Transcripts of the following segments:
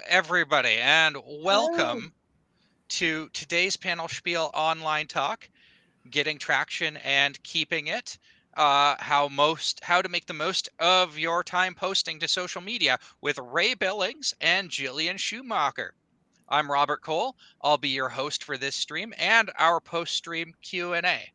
everybody, and Hello. welcome to today's panel spiel online talk, getting traction and keeping it. How to make the most of your time posting to social media with Ray Billings and Jillian Schumacher. I'm Robert Cole. I'll be your host for this stream and our post-stream Q&A.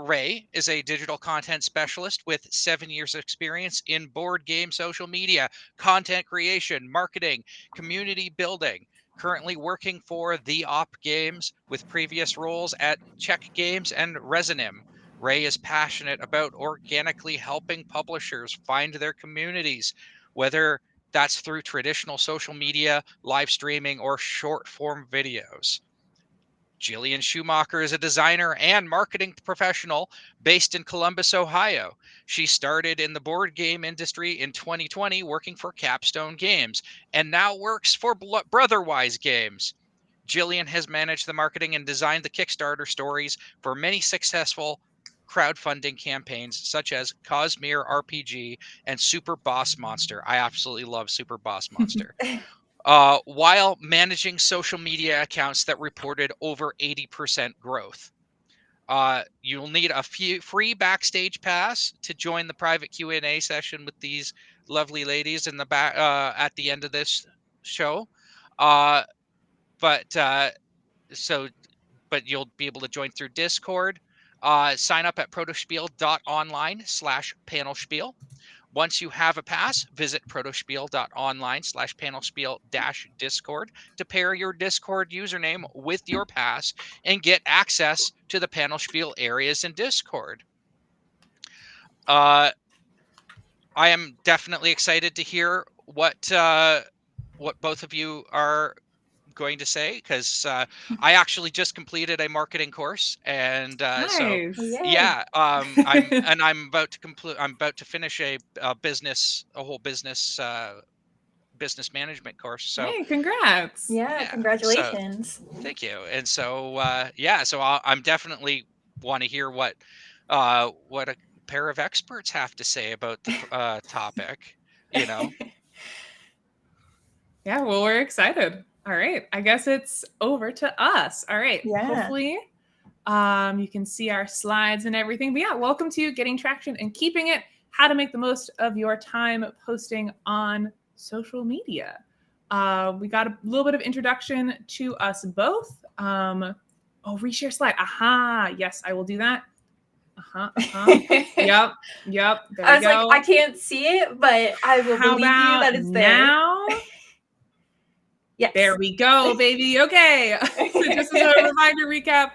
Ray is a digital content specialist with 7 years of experience in board game social media, content creation, marketing, community building. Currently working for The Op Games with previous roles at Czech Games and Resonim. Ray is passionate about organically helping publishers find their communities, whether that's through traditional social media, live streaming, or short form videos. Jillian Schumacher is a designer and marketing professional based in Columbus, Ohio. She started in the board game industry in 2020 working for Capstone Games and now works for Brotherwise Games. Jillian has managed the marketing and designed the Kickstarter stories for many successful crowdfunding campaigns such as Cosmere RPG and Super Boss Monster. I absolutely love Super Boss Monster. While managing social media accounts that reported over 80% growth. You'll need a few free backstage pass to join the private Q&A session with these lovely ladies in the back at the end of this show. Uh, but so but you'll be able to join through Discord. Sign up at protospiel.online/panelspiel. Once you have a pass, visit protospiel.online/panelspiel-discord to pair your Discord username with your pass and get access to the Panelspiel areas in Discord. Uh, I am definitely excited to hear what both of you are going to say because I actually just completed a marketing course, and so Oh, Nice. yay. yeah, I'm about to complete. I'm about to finish a whole business management course. So Hey, congrats. Yeah, yeah, so congratulations. thank you. And so yeah, so I'm definitely want to hear what a pair of experts have to say about the topic. You know, Yeah, well, we're excited. All right. I guess it's over to us. All right. Yeah. Hopefully, you can see our slides and everything. But yeah, welcome to Getting Traction and Keeping It, how to make the most of your time posting on social media. We got a little bit of introduction to us both. Reshare slide. Aha. Yes, I will do that. Yep. Yep. There I we was like, go. I can't see it, but I will How believe you that about it's there. now? Yes. There we go, baby. Okay. So just as a reminder recap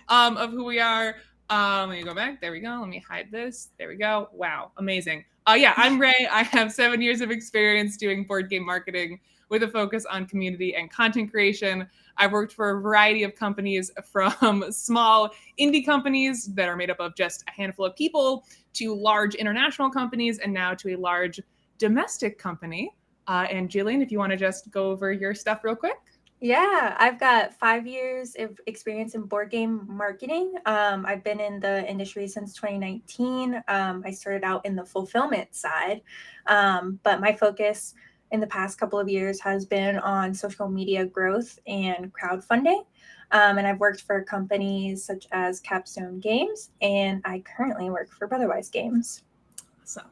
of who we are. Let me go back. There we go. Let me hide this. There we go. Wow. Amazing. Yeah, I'm Ray. I have 7 years of experience doing board game marketing with a focus on community and content creation. I've worked for a variety of companies, from small indie companies that are made up of just a handful of people to large international companies, and now to a large domestic company. And Jillian, if you want to just go over your stuff real quick. Yeah, I've got 5 years of experience in board game marketing. I've been in the industry since 2019. I started out in the fulfillment side, but my focus in the past couple of years has been on social media growth and crowdfunding. And I've worked for companies such as Capstone Games, and I currently work for Brotherwise Games. Awesome.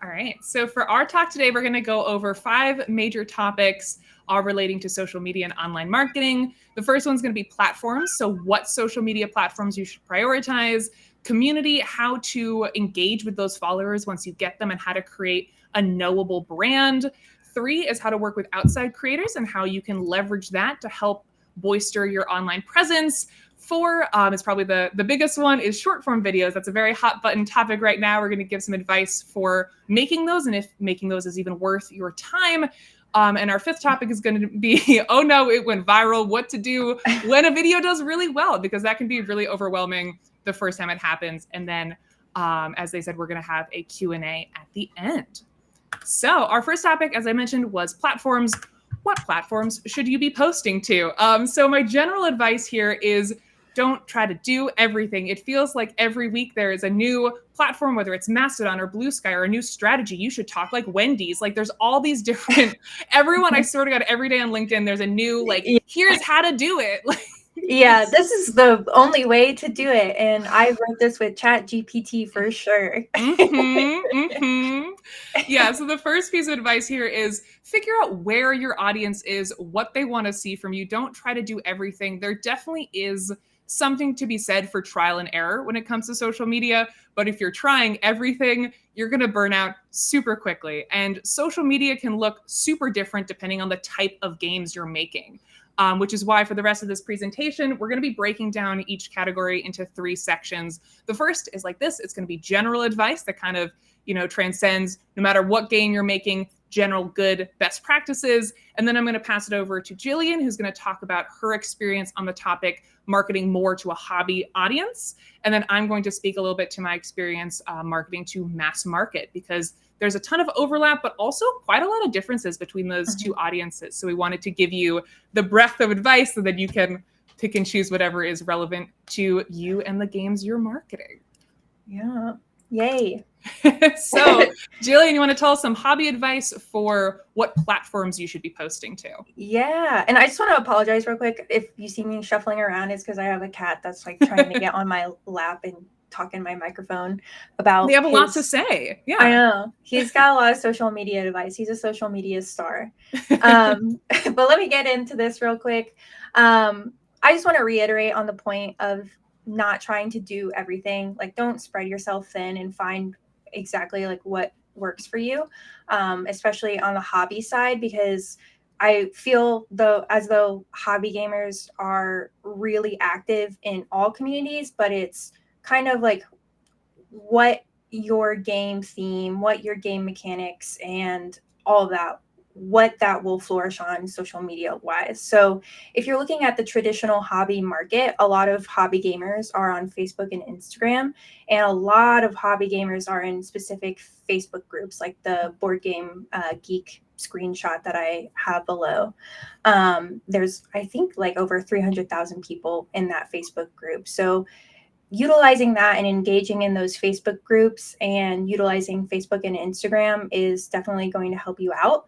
All right. So for our talk today, we're going to go over 5 major topics all relating to social media and online marketing. The first one's going to be platforms. So what social media platforms you should prioritize, community, how to engage with those followers once you get them, and how to create a knowable brand. 3 is how to work with outside creators and how you can leverage that to help bolster your online presence. 4 is probably the biggest one, is short form videos. That's a very hot button topic right now. We're going to give some advice for making those, and if making those is even worth your time. And our 5th topic is going to be, oh no, it went viral, what to do when a video does really well, because that can be really overwhelming the first time it happens. And then, as they said, we're going to have a Q&A at the end. So our first topic, as I mentioned, was platforms. What platforms should you be posting to? So my general advice here is don't try to do everything. It feels like every week there is a new platform, whether it's Mastodon or Blue Sky or a new strategy. You should talk like Wendy's. Like there's all these different, everyone, I swear to God, every day on LinkedIn, there's a new, like, here's how to do it. Like, yeah, this is the only way to do it. And I wrote this with Chat GPT for sure. Yeah, so the first piece of advice here is figure out where your audience is, what they want to see from you. Don't try to do everything. There definitely is something to be said for trial and error when it comes to social media. But if you're trying everything, you're going to burn out super quickly. And social media can look super different depending on the type of games you're making. Which is why for the rest of this presentation, we're going to be breaking down each category into 3 sections. The first is like this. It's going to be general advice that kind of, transcends no matter what game you're making, general good best practices. And then I'm going to pass it over to Jillian, who's going to talk about her experience on the topic, marketing more to a hobby audience. And then I'm going to speak a little bit to my experience marketing to mass market, because there's a ton of overlap, but also quite a lot of differences between those two audiences. So we wanted to give you the breadth of advice so that you can pick and choose whatever is relevant to you and the games you're marketing. Yeah. Yay. So, Jillian, you want to tell us some hobby advice for what platforms you should be posting to? Yeah. And I just want to apologize real quick. If you see me shuffling around, it's because I have a cat that's like trying to get on my lap and talk in my microphone about they have a lot to say. Yeah, I know. He's got a lot of social media advice. He's a social media star. But let me get into this real quick. I just want to reiterate on the point of not trying to do everything. Like, don't spread yourself thin and find exactly like what works for you, especially on the hobby side, because I feel as though hobby gamers are really active in all communities, but it's kind of like what your game theme, what your game mechanics, and all of that, what that will flourish on social media wise. So if you're looking at the traditional hobby market, a lot of hobby gamers are on Facebook and Instagram, and a lot of hobby gamers are in specific Facebook groups like the Board Game Geek screenshot that I have below. There's, I think, like over 300,000 people in that Facebook group. So utilizing that and engaging in those Facebook groups and utilizing Facebook and Instagram is definitely going to help you out.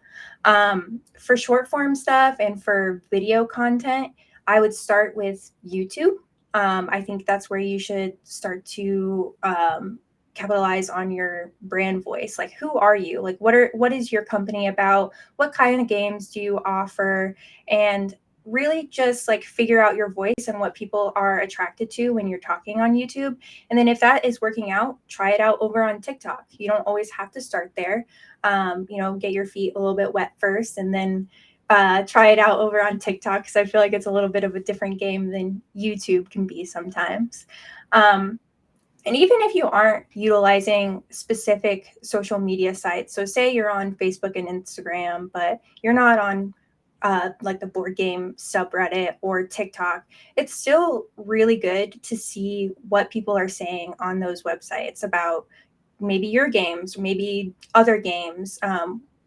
For short form stuff and for video content, I would start with YouTube. I think that's where you should start to capitalize on your brand voice. Like, who are you? Like, what is your company about? What kind of games do you offer? And really just like figure out your voice and what people are attracted to when you're talking on YouTube. And then if that is working out, try it out over on TikTok. You don't always have to start there. Get your feet a little bit wet first and then try it out over on TikTok, because I feel like it's a little bit of a different game than YouTube can be sometimes. And even if you aren't utilizing specific social media sites, so say you're on Facebook and Instagram, but you're not on like the board game subreddit or TikTok, it's still really good to see what people are saying on those websites about maybe your games, maybe other games.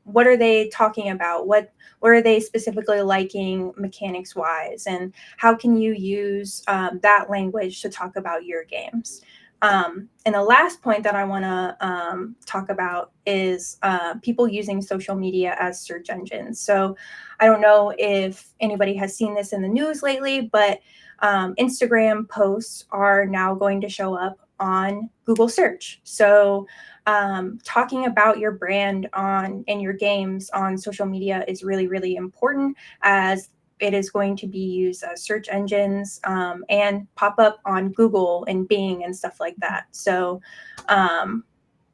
What are they talking about? What are they specifically liking mechanics wise? And how can you use that language to talk about your games? And the last point that I want to talk about is people using social media as search engines. So I don't know if anybody has seen this in the news lately, but Instagram posts are now going to show up on Google search. So talking about your brand and your games on social media is really, really important, as it is going to be used as search engines and pop up on Google and Bing and stuff like that. So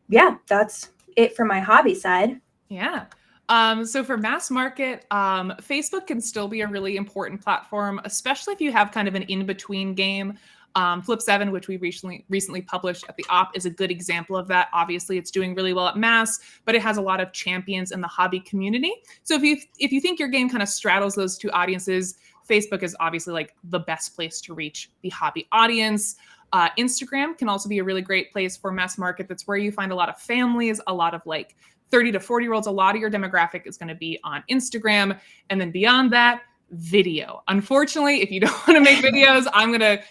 that's it for my hobby side. Yeah. So for mass market, Facebook can still be a really important platform, especially if you have kind of an in-between game. Flip 7, which we recently published at the Op, is a good example of that. Obviously, it's doing really well at mass, but it has a lot of champions in the hobby community. So if you think your game kind of straddles those two audiences, Facebook is obviously like the best place to reach the hobby audience. Instagram can also be a really great place for mass market. That's where you find a lot of families, a lot of like 30 to 40-year-olds. A lot of your demographic is going to be on Instagram. And then beyond that, video. Unfortunately, if you don't want to make videos,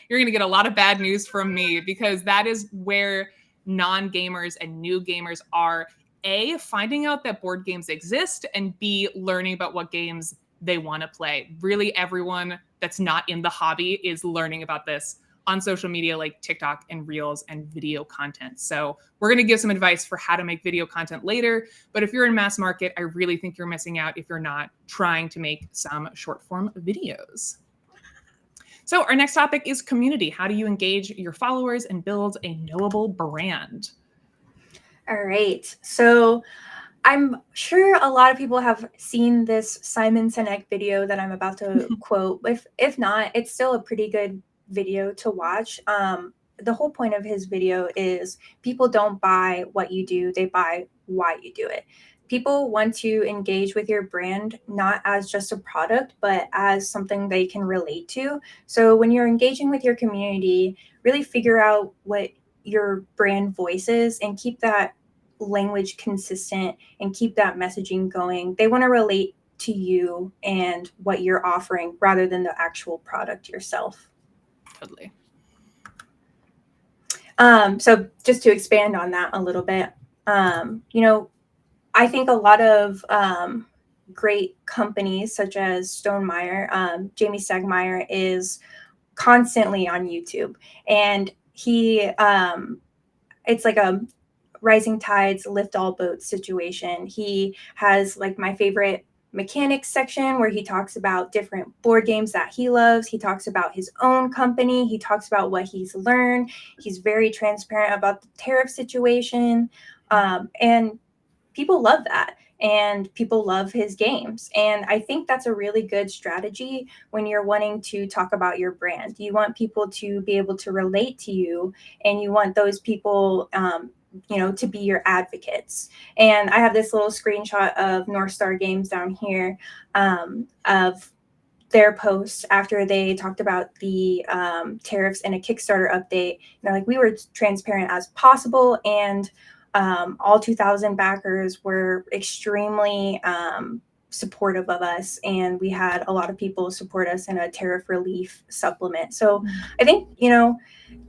you're gonna get a lot of bad news from me, because that is where non-gamers and new gamers are A, finding out that board games exist, and B, learning about what games they want to play. Really, everyone that's not in the hobby is learning about this on social media like TikTok and Reels and video content. So we're going to give some advice for how to make video content later. But if you're in mass market, I really think you're missing out if you're not trying to make some short form videos. So our next topic is community. How do you engage your followers and build a knowable brand? All right. So I'm sure a lot of people have seen this Simon Sinek video that I'm about to quote. If not, it's still a pretty good video to watch. The whole point of his video is people don't buy what you do, they buy why you do it. People want to engage with your brand not as just a product, but as something they can relate to. So when you're engaging with your community, really figure out what your brand voice is and keep that language consistent and keep that messaging going. They want to relate to you and what you're offering rather than the actual product yourself. Totally. So just to expand on that a little bit, I think a lot of great companies such as Stonemaier, Jamie Stegmaier is constantly on YouTube, and he it's like a rising tides lift all boats situation. He has like my favorite mechanics section where he talks about different board games that he loves. He talks about his own company. He talks about what he's learned. He's very transparent about the tariff situation. And people love that. And people love his games. And I think that's a really good strategy when you're wanting to talk about your brand. You want people to be able to relate to you, and you want those people to be your advocates. And I have this little screenshot of North Star Games down here of their post after they talked about the tariffs in a Kickstarter update. They're like, we were transparent as possible, and all 2,000 backers were extremely supportive of us, and we had a lot of people support us in a tariff relief supplement. So I think,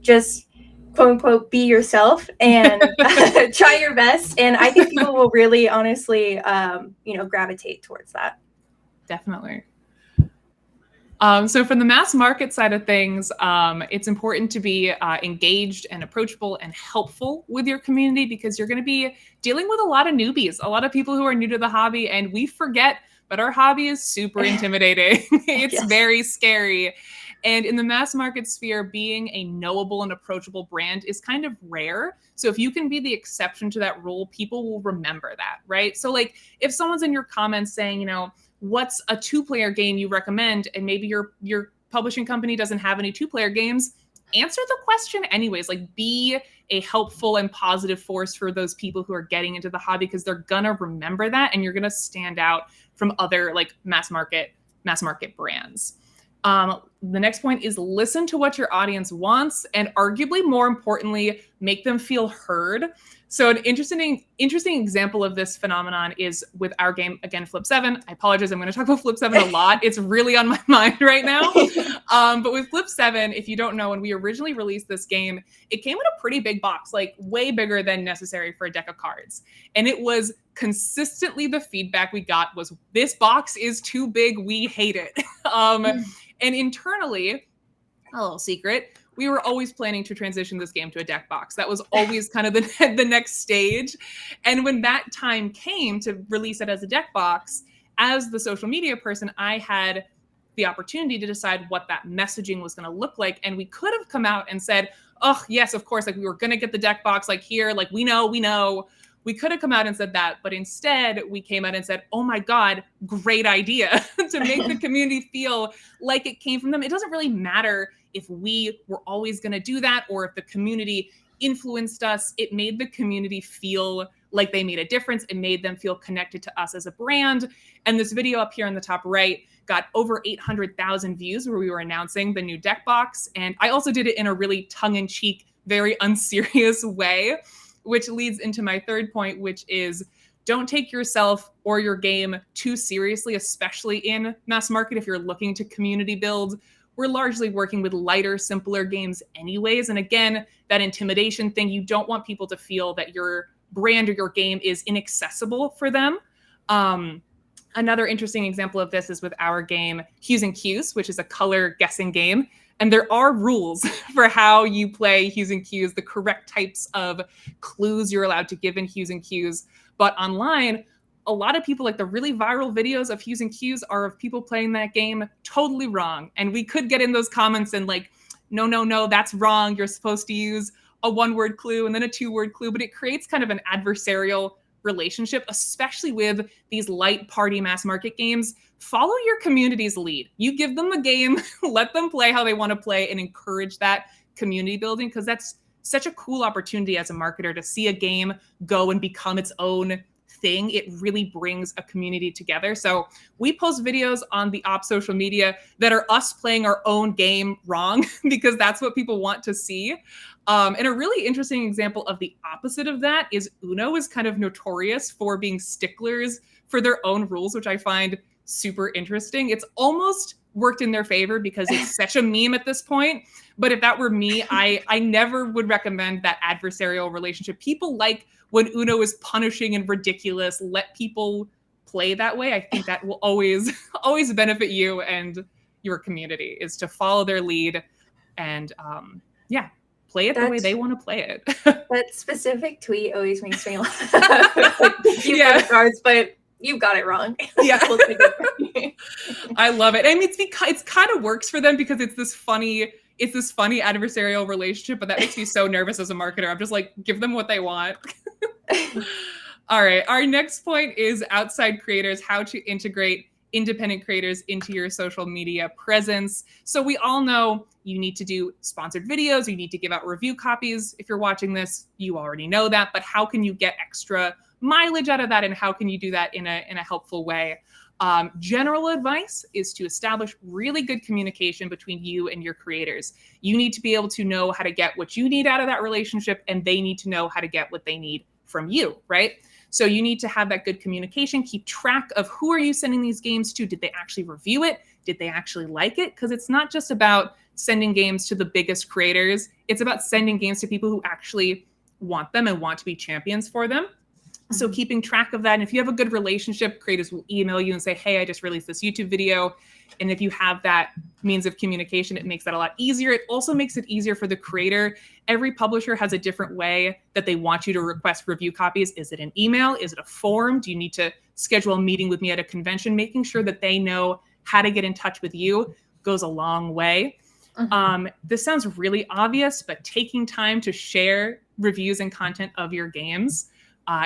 just quote unquote, be yourself and try your best. And I think people will really honestly, gravitate towards that. Definitely. So from the mass market side of things, it's important to be engaged and approachable and helpful with your community, because you're going to be dealing with a lot of newbies, a lot of people who are new to the hobby, and we forget, but our hobby is super intimidating. It's very scary. And in the mass market sphere, being a knowable and approachable brand is kind of rare. So if you can be the exception to that rule, people will remember that, right? So like if someone's in your comments saying, what's a 2-player game you recommend? And maybe your publishing company doesn't have any 2-player games, answer the question anyways. Like, be a helpful and positive force for those people who are getting into the hobby, because they're gonna remember that, and you're gonna stand out from other like mass market brands. The next point is listen to what your audience wants, and arguably more importantly, make them feel heard. So an interesting example of this phenomenon is with our game, again, Flip 7. I apologize, I'm going to talk about Flip 7 a lot. It's really on my mind right now. But with Flip 7, if you don't know, when we originally released this game, it came in a pretty big box, like way bigger than necessary for a deck of cards. And it was consistently the feedback we got was, this box is too big, we hate it. And internally, a little secret, we were always planning to transition this game to a deck box. That was always kind of the next stage. And when that time came to release it as a deck box, as the social media person, I had the opportunity to decide what that messaging was going to look like. And we could have come out and said, oh, yes, of course, like we were going to get the deck box, like here, like we know. We could have come out and said that, but instead we came out and said, oh my God, great idea, to make the community feel like it came from them. It doesn't really matter if we were always going to do that or if the community influenced us. It made the community feel like they made a difference. It made them feel connected to us as a brand. And this video up here on the top right got over 800,000 views where we were announcing the new deck box. And I also did it in a really tongue-in-cheek, very unserious way, which leads into my third point, which is don't take yourself or your game too seriously, especially in mass market. If you're looking to community build, we're largely working with lighter, simpler games anyways. And again, that intimidation thing, you don't want people to feel that your brand or your game is inaccessible for them. Another interesting example of this is with our game, Hues and Cues, which is a color guessing game. And there are rules for how you play Hues and Cues, the correct types of clues you're allowed to give in Hues and Cues. But online, a lot of people, like the really viral videos of Hues and Cues are of people playing that game totally wrong. And we could get in those comments and like, no, that's wrong. You're supposed to use a 1-word clue and then a 2-word clue, but it creates kind of an adversarial relationship, especially with these light party mass market games. Follow your community's lead. You give them the game, let them play how they want to play, and encourage that community building, because that's such a cool opportunity as a marketer to see a game go and become its own thing. It really brings a community together. So we post videos on the Ops social media that are us playing our own game wrong because that's what people want to see. And a really interesting example of the opposite of that is Uno is kind of notorious for being sticklers for their own rules, which I find super interesting. It's almost worked in their favor because it's such a meme at this point. But if that were me, I never would recommend that adversarial relationship. People like when Uno is punishing and ridiculous. Let people play that way. I think that will always benefit you and your community, is to follow their lead and play it the way they want to play it. That specific tweet always makes me laugh. Thank you for the cards, but you got it wrong. Yeah. I love it. I mean, it's kind of works for them because it's this funny adversarial relationship, but that makes me so nervous as a marketer. I'm just like, give them what they want. All right. Our next point is outside creators, how to integrate independent creators into your social media presence. So we all know you need to do sponsored videos. You need to give out review copies. If you're watching this, you already know that, but how can you get extra mileage out of that? And how can you do that in a helpful way? General advice is to establish really good communication between you and your creators. You need to be able to know how to get what you need out of that relationship, and they need to know how to get what they need from you, right? So you need to have that good communication, keep track of who are you sending these games to? Did they actually review it? Did they actually like it? Because it's not just about sending games to the biggest creators. It's about sending games to people who actually want them and want to be champions for them. So keeping track of that. And if you have a good relationship, creators will email you and say, hey, I just released this YouTube video. And if you have that means of communication, it makes that a lot easier. It also makes it easier for the creator. Every publisher has a different way that they want you to request review copies. Is it an email? Is it a form? Do you need to schedule a meeting with me at a convention? Making sure that they know how to get in touch with you goes a long way. This sounds really obvious, but taking time to share reviews and content of your games.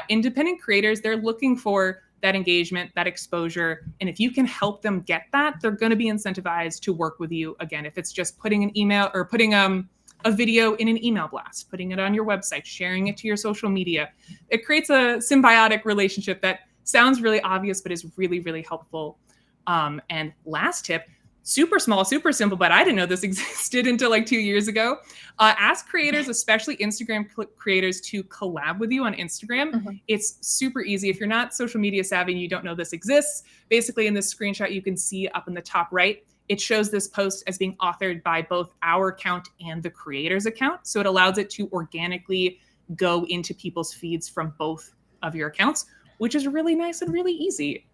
Independent creators, they're looking for that engagement, that exposure. And if you can help them get that, they're going to be incentivized to work with you again. If it's just putting an email or putting a video in an email blast, putting it on your website, sharing it to your social media, it creates a symbiotic relationship that sounds really obvious, but is really, really helpful. And last tip, super small, super simple, but I didn't know this existed until like 2 years ago. Ask creators, especially Instagram creators, to collab with you on Instagram. It's super easy. If you're not social media savvy and you don't know this exists, basically in this screenshot, you can see up in the top right, it shows this post as being authored by both our account and the creator's account. So it allows it to organically go into people's feeds from both of your accounts, which is really nice and really easy.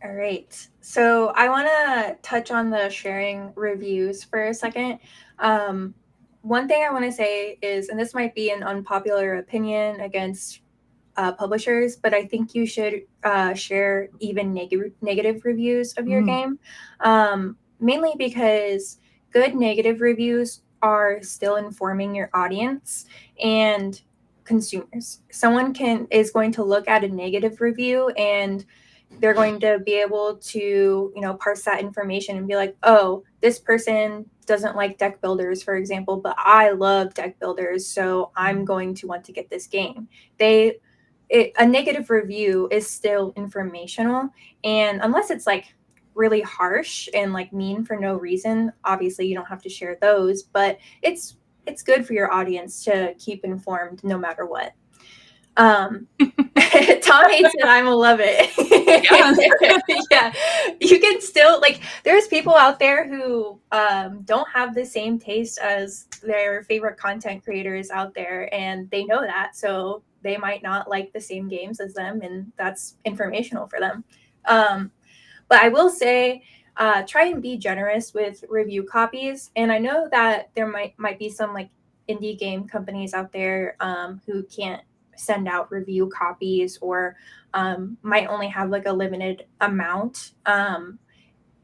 All right. So I want to touch on the sharing reviews for a second. One thing I want to say is, and this might be an unpopular opinion against publishers, but I think you should share even negative reviews of your game, mainly because good negative reviews are still informing your audience and consumers. Someone is going to look at a negative review and they're going to be able to, parse that information and be like, oh, this person doesn't like deck builders, for example, but I love deck builders, so I'm going to want to get this game. A negative review is still informational, and unless it's like really harsh and like mean for no reason, obviously you don't have to share those, but it's it's good for your audience to keep informed no matter what. Tom hates it. I'm a love it. Yeah, you can still, like, there's people out there who don't have the same taste as their favorite content creators out there, and they know that, so they might not like the same games as them, and that's informational for them. But I will say, try and be generous with review copies. And I know that there might be some like indie game companies out there who can't send out review copies, or might only have like a limited amount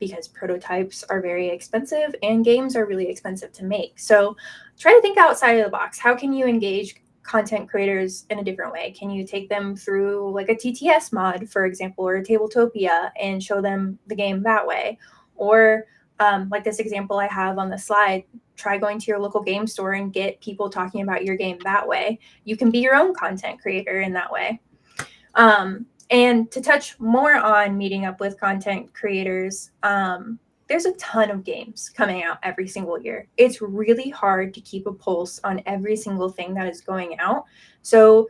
because prototypes are very expensive and games are really expensive to make. So try to think outside of the box. How can you engage content creators in a different way? Can you take them through like a TTS mod, for example, or a Tabletopia, and show them the game that way? Or like this example I have on the slide, try going to your local game store and get people talking about your game that way. You can be your own content creator in that way. And to touch more on meeting up with content creators, there's a ton of games coming out every single year. It's really hard to keep a pulse on every single thing that is going out. So,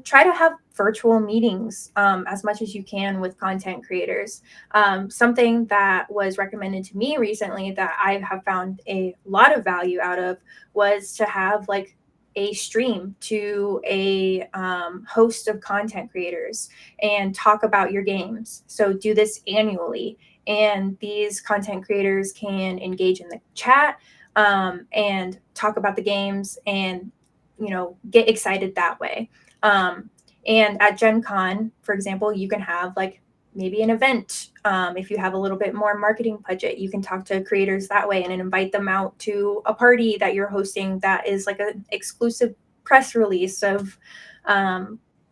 try to have virtual meetings as much as you can with content creators. Something that was recommended to me recently that I have found a lot of value out of was to have like a stream to a host of content creators and talk about your games. So do this annually. And these content creators can engage in the chat and talk about the games and, get excited that way. And at Gen Con, for example, you can have like maybe an event. If you have a little bit more marketing budget, you can talk to creators that way and invite them out to a party that you're hosting that is like an exclusive press release of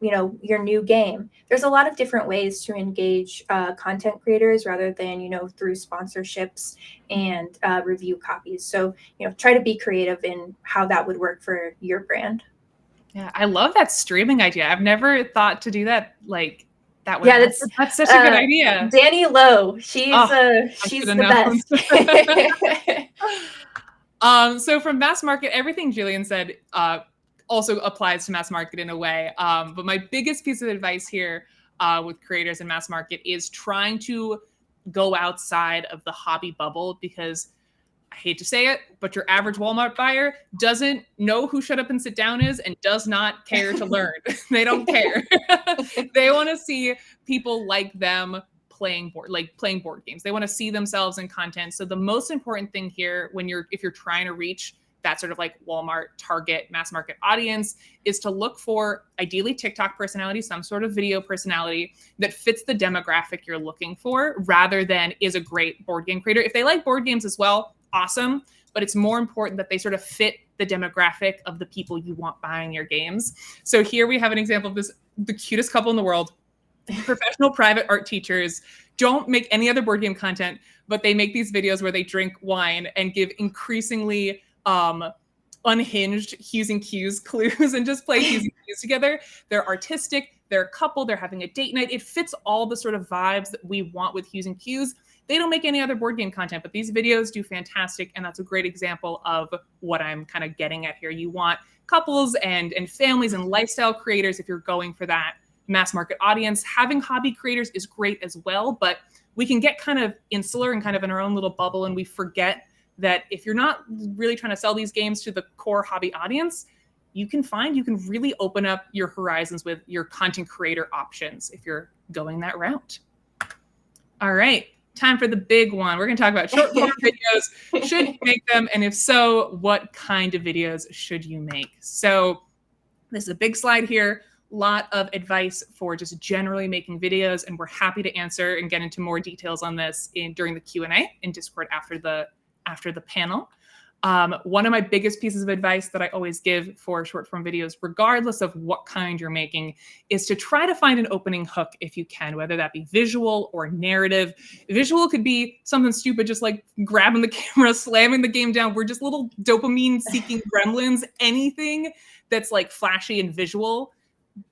your new game. There's a lot of different ways to engage content creators rather than, through sponsorships and review copies. So, try to be creative in how that would work for your brand. Yeah, I love that streaming idea. I've never thought to do that like that way. Yeah, that's such a good idea. Danny Lowe, she's the best. So from mass market, everything Jillian said also applies to mass market in a way. But my biggest piece of advice here with creators in mass market is trying to go outside of the hobby bubble, because I hate to say it, but your average Walmart buyer doesn't know who Shut Up and Sit Down is and does not care to learn. They don't care. They want to see people like them playing board games. They want to see themselves in content. So the most important thing here, if you're trying to reach that sort of like Walmart target mass market audience, is to look for ideally TikTok personality, some sort of video personality that fits the demographic you're looking for, rather than is a great board game creator. If they like board games as well, awesome. But it's more important that they sort of fit the demographic of the people you want buying your games. So here we have an example of this, the cutest couple in the world, professional private art teachers, don't make any other board game content, but they make these videos where they drink wine and give increasingly unhinged Hughes and Q's clues and just play Hughes and Q's together. They're artistic, they're a couple, they're having a date night. It fits all the sort of vibes that we want with Hughes and Q's. They don't make any other board game content, but these videos do fantastic. And that's a great example of what I'm kind of getting at here. You want couples and families and lifestyle creators if you're going for that mass market audience. Having hobby creators is great as well, but we can get kind of insular and kind of in our own little bubble, and we forget that if you're not really trying to sell these games to the core hobby audience, you can really open up your horizons with your content creator options if you're going that route. All right, time for the big one. We're going to talk about short form videos. Should you make them? And if so, what kind of videos should you make? So this is a big slide here. Lot of advice for just generally making videos, and we're happy to answer and get into more details on this during the Q&A in Discord after the panel. One of my biggest pieces of advice that I always give for short form videos, regardless of what kind you're making, is to try to find an opening hook if you can, whether that be visual or narrative. Visual could be something stupid, just like grabbing the camera, slamming the game down. We're just little dopamine seeking gremlins. Anything that's like flashy and visual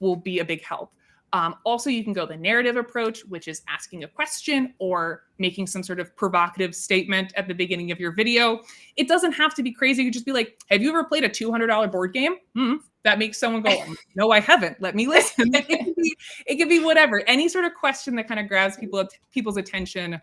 will be a big help. Also, you can go the narrative approach, which is asking a question or making some sort of provocative statement at the beginning of your video. It doesn't have to be crazy. You just be like, have you ever played a $200 board game? That makes someone go, no, I haven't. Let me listen. It could be whatever. Any sort of question that kind of grabs people's attention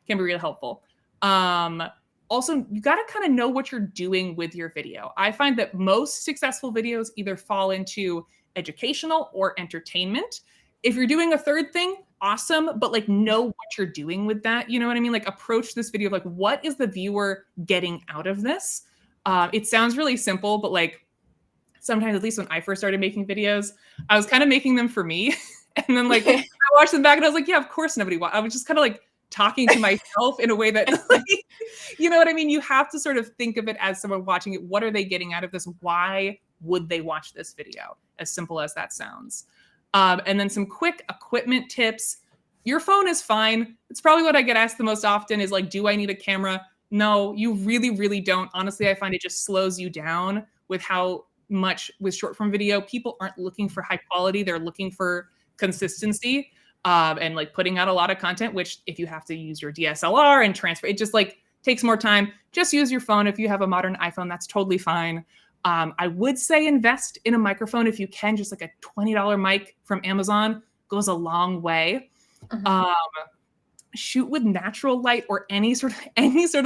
can be really helpful. Also, you got to kind of know what you're doing with your video. I find that most successful videos either fall into educational or entertainment. If you're doing a third thing, awesome, but like know what you're doing with that. You know what I mean? Like approach this video of like, what is the viewer getting out of this? It sounds really simple, but like sometimes, at least when I first started making videos, I was kind of making them for me. And then like I watched them back and I was like, yeah, of course nobody watched. I was just kind of like talking to myself in a way that, like, you know what I mean? You have to sort of think of it as someone watching it. What are they getting out of this? Why would they watch this video? As simple as that sounds. And then some quick equipment tips. Your phone is fine. It's probably what I get asked the most often is like, do I need a camera? No, you really, really don't. Honestly, I find it just slows you down with how much with short form video, people aren't looking for high quality. They're looking for consistency and like putting out a lot of content, which if you have to use your DSLR and transfer, it just like takes more time. Just use your phone. If you have a modern iPhone, that's totally fine. I would say invest in a microphone if you can. Just like a $20 mic from Amazon goes a long way. Shoot with natural light or any sort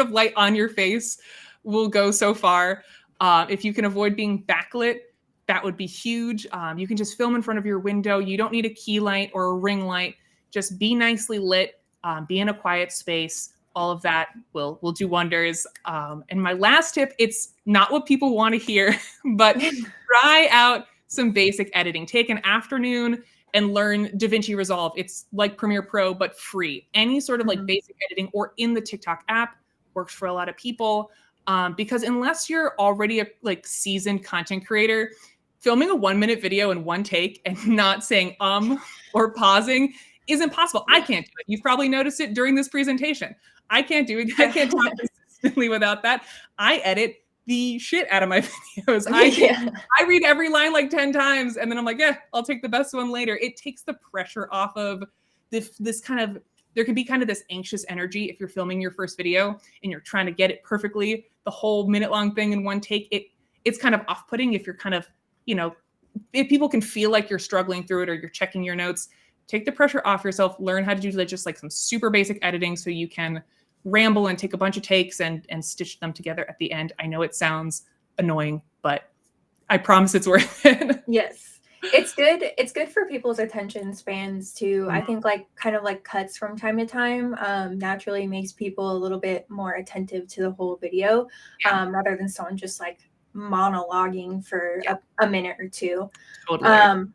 of light on your face will go so far. If you can avoid being backlit, that would be huge. You can just film in front of your window. You don't need a key light or a ring light. Just be nicely lit. Be in a quiet space. All of that will do wonders. And my last tip, it's not what people want to hear, but try out some basic editing. Take an afternoon and learn DaVinci Resolve. It's like Premiere Pro, but free. Any sort of like basic editing or in the TikTok app works for a lot of people. Because unless you're already a like seasoned content creator, filming a 1-minute video in one take and not saying or pausing is impossible. I can't do it. You've probably noticed it during this presentation. I can't do it. I can't talk consistently without that. I edit the shit out of my videos. I read every line like 10 times and then I'm like, yeah, I'll take the best one later. It takes the pressure off of this kind of, there can be kind of this anxious energy if you're filming your first video and you're trying to get it perfectly, the whole minute-long thing in one take. It's kind of off-putting if you're kind of, you know, if people can feel like you're struggling through it or you're checking your notes. Take the pressure off yourself. Learn how to do just like some super basic editing so you can ramble and take a bunch of takes and stitch them together at the end. I know it sounds annoying, but I promise it's worth it. Yes. It's good. It's good for people's attention spans too. I think like kind of like cuts from time to time naturally makes people a little bit more attentive to the whole video rather than someone just like monologuing for a minute or two. Totally.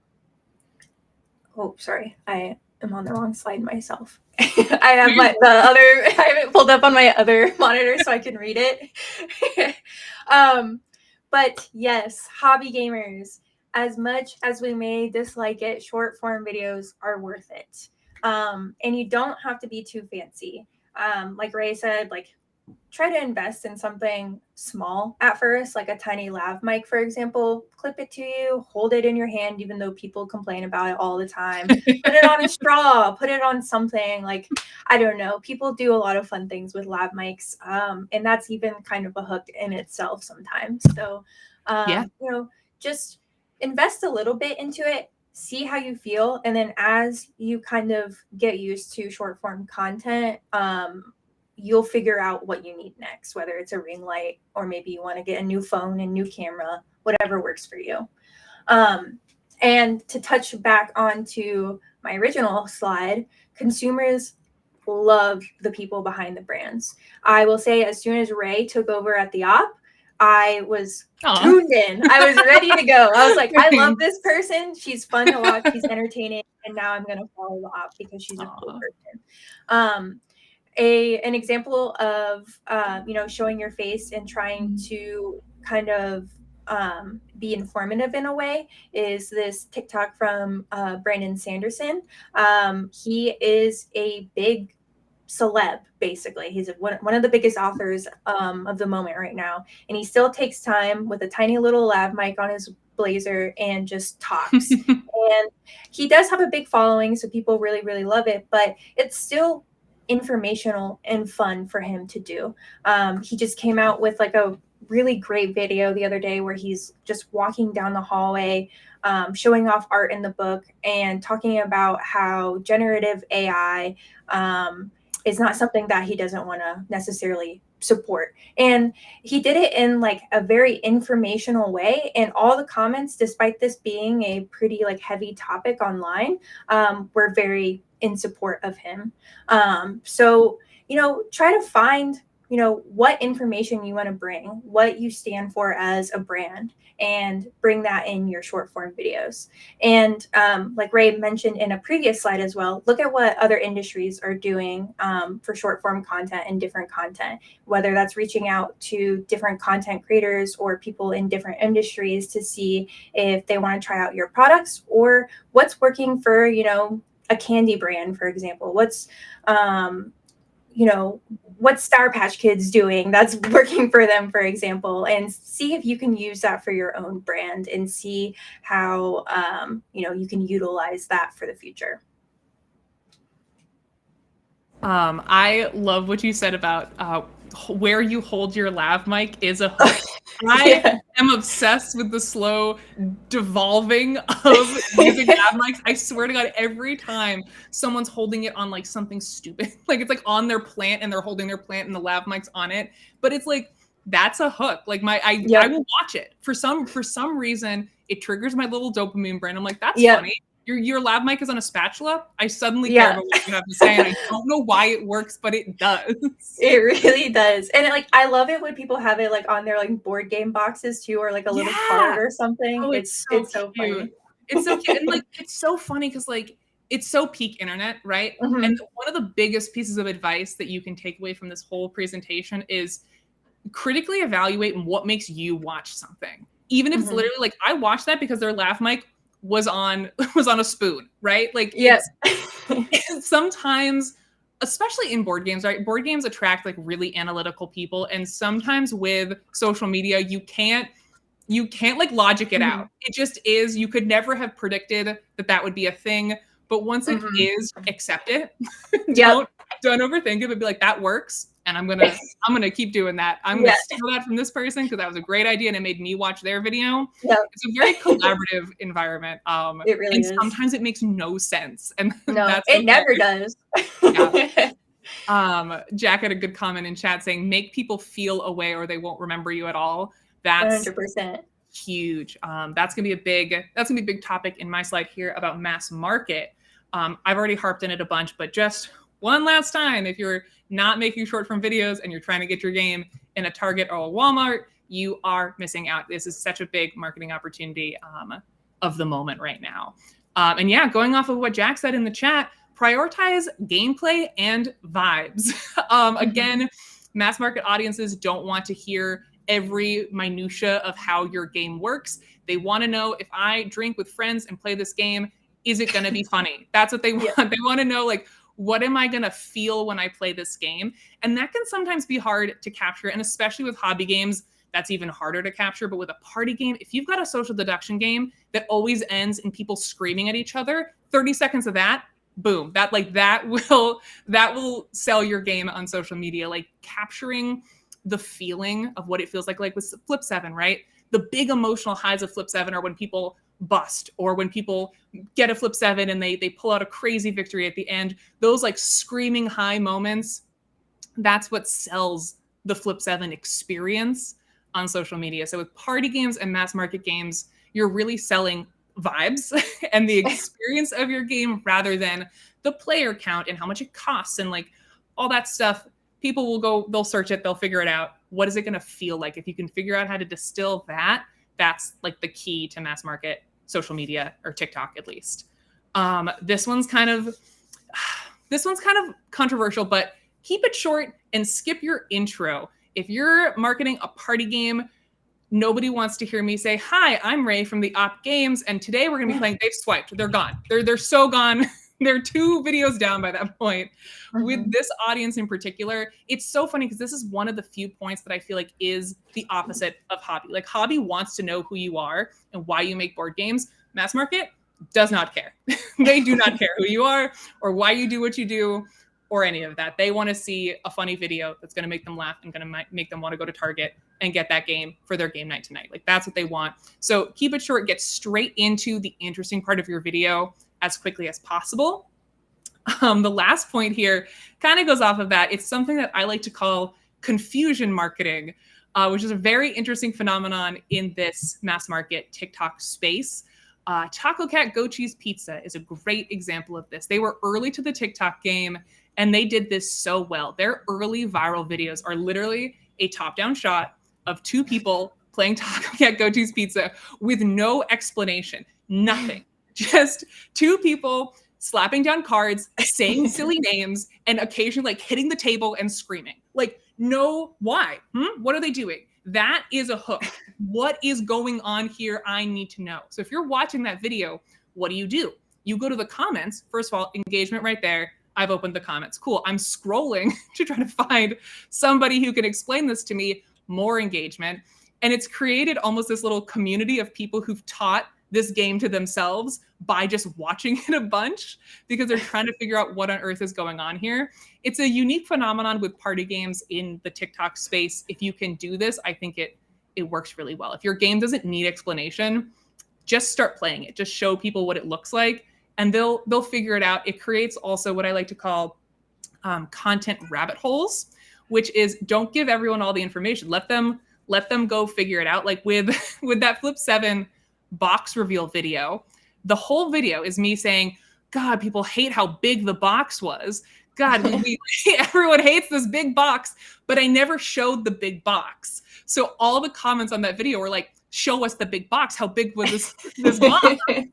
Oh, sorry. I am on the wrong slide myself. I haven't pulled up on my other monitor so I can read it. But yes, hobby gamers, as much as we may dislike it, short form videos are worth it. And you don't have to be too fancy. Like Ray said, like try to invest in something small at first, like a tiny lav mic, for example. Clip it to you, hold it in your hand, even though people complain about it all the time. Put it on a straw, put it on something like, I don't know. People do a lot of fun things with lav mics. And that's even kind of a hook in itself sometimes. So, you know, just invest a little bit into it, see how you feel. And then as you kind of get used to short form content, you'll figure out what you need next, whether it's a ring light or maybe you want to get a new phone and new camera, whatever works for you. And to touch back onto my original slide, consumers love the people behind the brands. I will say as soon as Ray took over at the op, I was tuned in. I was ready to go. I was like, I love this person. She's fun to watch. She's entertaining. And now I'm going to follow the op because she's a cool person. An example of you know, showing your face and trying to kind of be informative in a way is this TikTok from Brandon Sanderson. He is a big celeb, basically. He's one of the biggest authors of the moment right now, and he still takes time with a tiny little lav mic on his blazer and just talks. And he does have a big following, so people really, really love it, but it's still informational and fun for him to do. He just came out with like a really great video the other day where he's just walking down the hallway, showing off art in the book and talking about how generative AI is not something that he doesn't want to necessarily support. And he did it in like a very informational way. And all the comments, despite this being a pretty like heavy topic online, were very in support of him. So, you know, try to find, you know, what information you want to bring, what you stand for as a brand, and bring that in your short form videos. And like Ray mentioned in a previous slide as well, look at what other industries are doing for short form content and different content, whether that's reaching out to different content creators or people in different industries to see if they want to try out your products or what's working for, you know, a candy brand, for example. What's you know, what's Sour Patch Kids doing that's working for them, for example, and see if you can use that for your own brand and see how, you know, you can utilize that for the future. I love what you said about where you hold your lav mic is a hook. I am obsessed with the slow devolving of using lav mics. I swear to God, every time someone's holding it on like something stupid, like it's like on their plant and they're holding their plant and the lav mic's on it, but it's like that's a hook. Like I will watch it for some reason. It triggers my little dopamine brain. I'm like, that's funny. Your lav mic is on a spatula. I suddenly care about what you have to say, and I don't know why it works, but it does. It really does. And like I love it when people have it like on their like board game boxes too, or like a little card or something. Oh, it's so funny. It's so cute. And like it's so funny because like it's so peak internet, right? Mm-hmm. And one of the biggest pieces of advice that you can take away from this whole presentation is critically evaluate what makes you watch something. Even if it's literally like I watched that because their lav mic was on a spoon, right? Like sometimes, especially in board games, right? Board games attract like really analytical people, and sometimes with social media, you can't like logic it out. It just is. You could never have predicted that would be a thing, but once it is, accept it. Don't overthink it, but be like, that works. And I'm gonna keep doing that. I'm gonna steal that from this person because that was a great idea and it made me watch their video. It's a very collaborative environment. It really is. Sometimes it makes no sense, and it never does. Jack had a good comment in chat saying, "Make people feel away, or they won't remember you at all." That's 100% huge. That's gonna be a big topic in my slide here about mass market. I've already harped on it a bunch, but just one last time, if you're not making short form videos and you're trying to get your game in a Target or a Walmart, you are missing out. This is such a big marketing opportunity of the moment right now. And yeah, going off of what Jack said in the chat, prioritize gameplay and vibes. Again, mass market audiences don't want to hear every minutia of how your game works. They want to know, if I drink with friends and play this game, is it going to be funny? That's what they want. They want to know, like, what am I going to feel when I play this game? And that can sometimes be hard to capture. And especially with hobby games, that's even harder to capture. But with a party game, if you've got a social deduction game that always ends in people screaming at each other, 30 seconds of that, boom, that will sell your game on social media. Like capturing the feeling of what it feels like with Flip 7, right? The big emotional highs of Flip 7 are when people bust, or when people get a Flip 7 and they pull out a crazy victory at the end. Those like screaming high moments, that's what sells the Flip 7 experience on social media. So with party games and mass market games, you're really selling vibes and the experience of your game rather than the player count and how much it costs and like all that stuff. People will go, they'll search it, they'll figure it out. What is it going to feel like? If you can figure out how to distill that, that's like the key to mass market social media, or TikTok at least. This one's kind of controversial, but keep it short and skip your intro. If you're marketing a party game, nobody wants to hear me say, "Hi, I'm Ray from the Op Games, and today we're going to be playing." They've swiped. They're gone. They're so gone. They're 2 videos down by that point. With Mhm. this audience in particular, it's so funny because this is one of the few points that I feel like is the opposite of hobby. Like hobby wants to know who you are and why you make board games. Mass market does not care. They do not care who you are or why you do what you do or any of that. They want to see a funny video that's going to make them laugh and going to make them want to go to Target and get that game for their game night tonight. Like that's what they want. So keep it short, get straight into the interesting part of your video as quickly as possible. The last point here kind of goes off of that. It's something that I like to call confusion marketing, which is a very interesting phenomenon in this mass market TikTok space. Taco Cat Goat Cheese Pizza is a great example of this. They were early to the TikTok game and they did this so well. Their early viral videos are literally a top-down shot of 2 people playing Taco Cat Goat Cheese Pizza with no explanation, nothing. Just 2 people slapping down cards, saying silly names, and occasionally like hitting the table and screaming. Like, no, why? What are they doing? That is a hook. What is going on here? I need to know. So if you're watching that video, what do? You go to the comments. First of all, engagement right there. I've opened the comments. Cool. I'm scrolling to try to find somebody who can explain this to me. More engagement. And it's created almost this little community of people who've taught this game to themselves by just watching it a bunch because they're trying to figure out what on earth is going on here. It's a unique phenomenon with party games in the TikTok space. If you can do this, I think it works really well. If your game doesn't need explanation, just start playing it. Just show people what it looks like and they'll figure it out. It creates also what I like to call content rabbit holes, which is don't give everyone all the information. Let them go figure it out. Like with that Flip 7 box reveal video, the whole video is me saying, God, people hate how big the box was. God, everyone hates this big box, but I never showed the big box. So all the comments on that video were like, show us the big box. How big was this box? And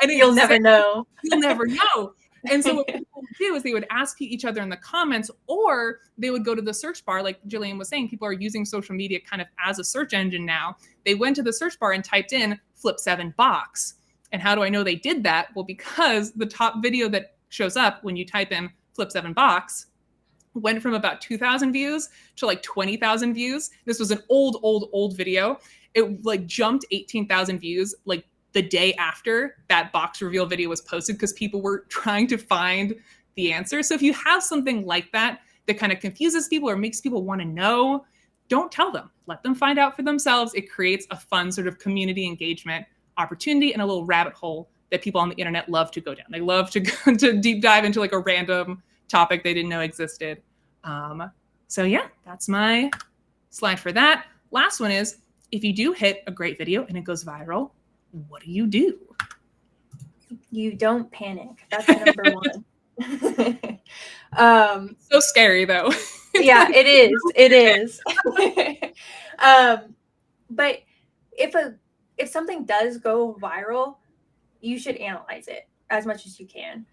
You'll never know. You'll never know. And so what people would do is they would ask each other in the comments, or they would go to the search bar. Like Jillian was saying, people are using social media kind of as a search engine now. They went to the search bar and typed in Flip 7 box. And how do I know they did that? Well, because the top video that shows up when you type in Flip 7 box went from about 2,000 views to like 20,000 views. This was an old video. It like jumped 18,000 views like the day after that box reveal video was posted because people were trying to find the answer. So if you have something like that that kind of confuses people or makes people want to know, don't tell them. Let them find out for themselves. It creates a fun sort of community engagement opportunity and a little rabbit hole that people on the internet love to go down. They love to go to deep dive into like a random topic they didn't know existed. So yeah, that's my slide for that. Last one is, if you do hit a great video and it goes viral, what do? You don't panic. That's number one. So scary though. Yeah, it is. It is. But if something does go viral, you should analyze it as much as you can.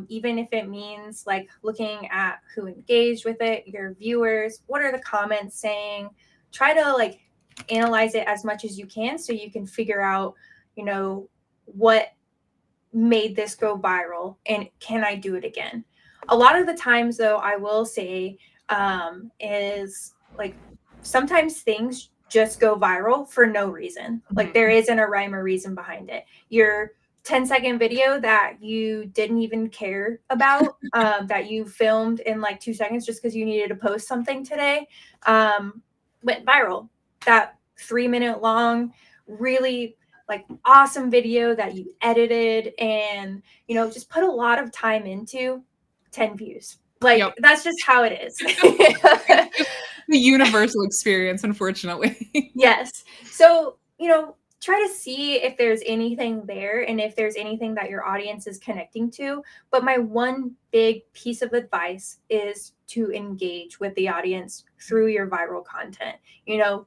Even if it means like looking at who engaged with it, your viewers, what are the comments saying? Try to like analyze it as much as you can so you can figure out, what made this go viral and can I do it again? A lot of the times though, I will say, is like sometimes things just go viral for no reason. Like there isn't a rhyme or reason behind it. Your 10-second video that you didn't even care about, that you filmed in like 2 seconds just because you needed to post something today, went viral. That 3-minute long, really like awesome video that you edited and, just put a lot of time into, 10 views. Like, yep. That's just how it is. The universal experience, unfortunately. Yes. So, try to see if there's anything there and if there's anything that your audience is connecting to. But my one big piece of advice is to engage with the audience through your viral content.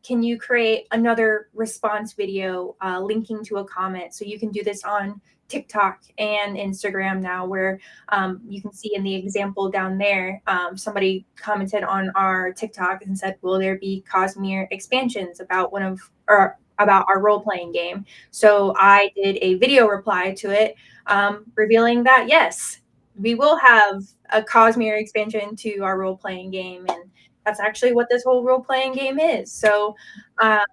Can you create another response video linking to a comment? So you can do this on TikTok and Instagram now, where you can see in the example down there, somebody commented on our TikTok and said, will there be Cosmere expansions about about our role-playing game? So I did a video reply to it, revealing that yes, we will have a Cosmere expansion to our role playing game, and that's actually what this whole role playing game is. So um,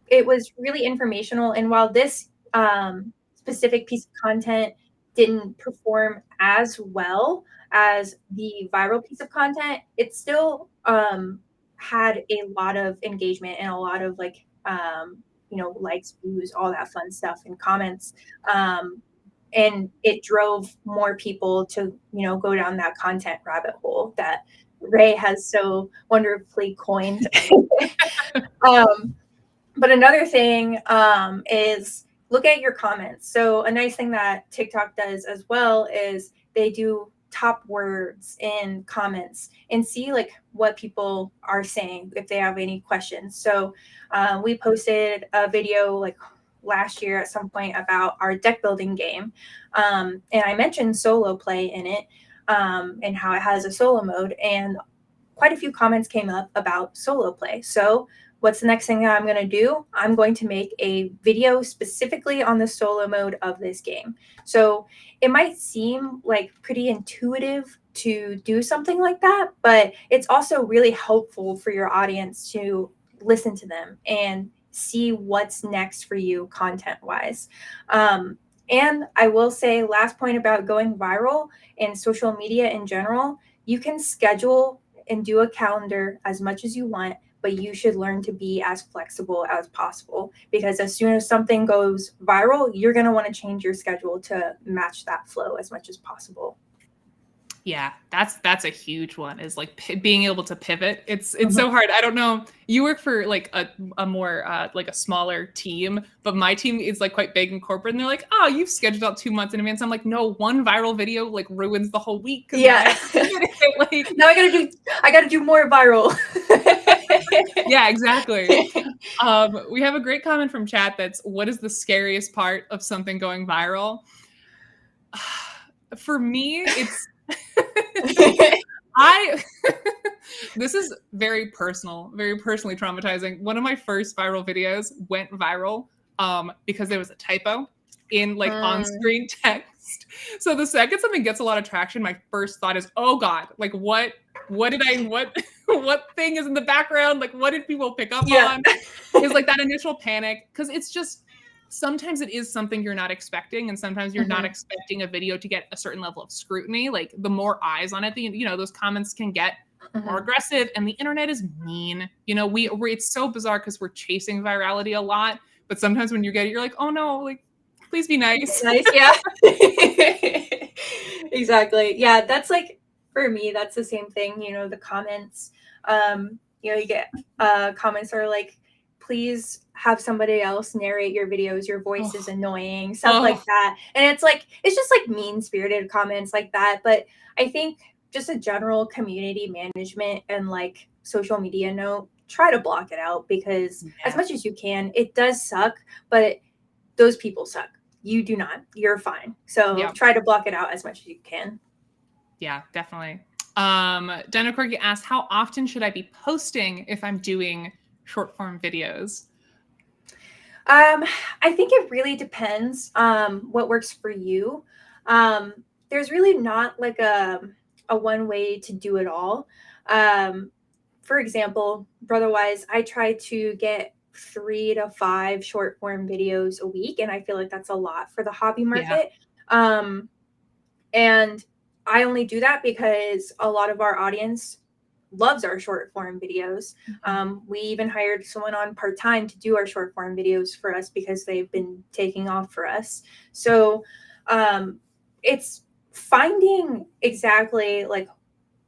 it was really informational. And while this specific piece of content didn't perform as well as the viral piece of content, it still had a lot of engagement and a lot of like likes, views, all that fun stuff, and comments. And it drove more people to go down that content rabbit hole that Ray has so wonderfully coined. But another thing is look at your comments. So a nice thing that TikTok does as well is they do top words in comments and see like what people are saying if they have any questions. So we posted a video like last year at some point about our deck building game, and I mentioned solo play in it, and how it has a solo mode, and quite a few comments came up about solo play. So what's the next thing that I'm going to do? I'm going to make a video specifically on the solo mode of this game. So it might seem like pretty intuitive to do something like that, but it's also really helpful for your audience to listen to them and see what's next for you content wise. And I will say, last point about going viral and social media in general, you can schedule and do a calendar as much as you want, but you should learn to be as flexible as possible, because as soon as something goes viral, you're going to want to change your schedule to match that flow as much as possible. Yeah, that's a huge one, is like being able to pivot. It's so hard. I don't know. You work for like a more like a smaller team, but my team is like quite big and corporate, and they're like, oh, you've scheduled out 2 months in advance. I'm like, no, one viral video like ruins the whole week. Yeah. Like, now I gotta do more viral. Yeah, exactly. We have a great comment from chat that's, what is the scariest part of something going viral? For me, it's this is very personal, very personally traumatizing. One of my first viral videos went viral because there was a typo in like on-screen text. So the second something gets a lot of traction, my first thought is, oh God, like what thing is in the background? Like what did people pick up on? It's like that initial panic, because it's just, sometimes it is something you're not expecting, and sometimes you're not expecting a video to get a certain level of scrutiny. Like the more eyes on it, those comments can get more aggressive, and the internet is mean. It's so bizarre because we're chasing virality a lot, but sometimes when you get it, you're like, oh no, like please be nice. Nice, yeah. Exactly. Yeah, that's like, for me, that's the same thing. The comments, you get comments are like, please have somebody else narrate your videos, your voice is annoying, stuff like that. And it's just like mean-spirited comments like that. But I think just a general community management and like social media note, try to block it out, because as much as you can, it does suck, but those people suck. You do not. You're fine. So try to block it out as much as you can. Yeah, definitely. Dino Corgi asked, how often should I be posting if I'm doing short form videos? I think it really depends what works for you. There's really not like a one way to do it all. For example, Brotherwise, I try to get 3 to 5 short form videos a week, and I feel like that's a lot for the hobby market. And I only do that because a lot of our audience loves our short form videos. We even hired someone on part-time to do our short form videos for us because they've been taking off for us. So it's finding exactly like